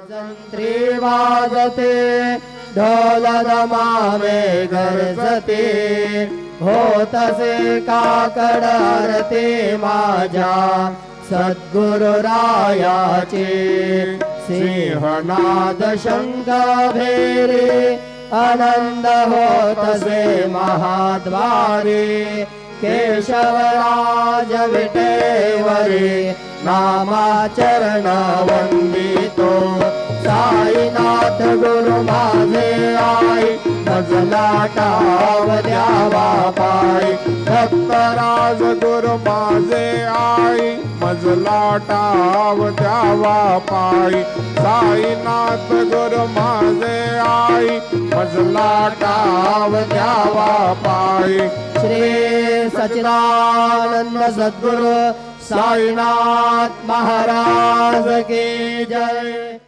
वाजंत्री वाजते ढोल दमामे गरजते होतसे काकड आरती माझ्या सद्गुरुरायाचे सिंहनाद शंख भेरी आनंद होतसे महाद्वारे केशवराज विटेवरी नामाचरण वंदितो साईनाथ गुरु माझे आई मजला टाव द्यावा पायी भक्तराज गुरु माझे आई मजला टाव द्यावा पायी साईनाथ गुरु माझे आई मजला टाव द्यावा पायी श्री सच्चिदानंद सद्गुरु साईनाथ महाराज की जय।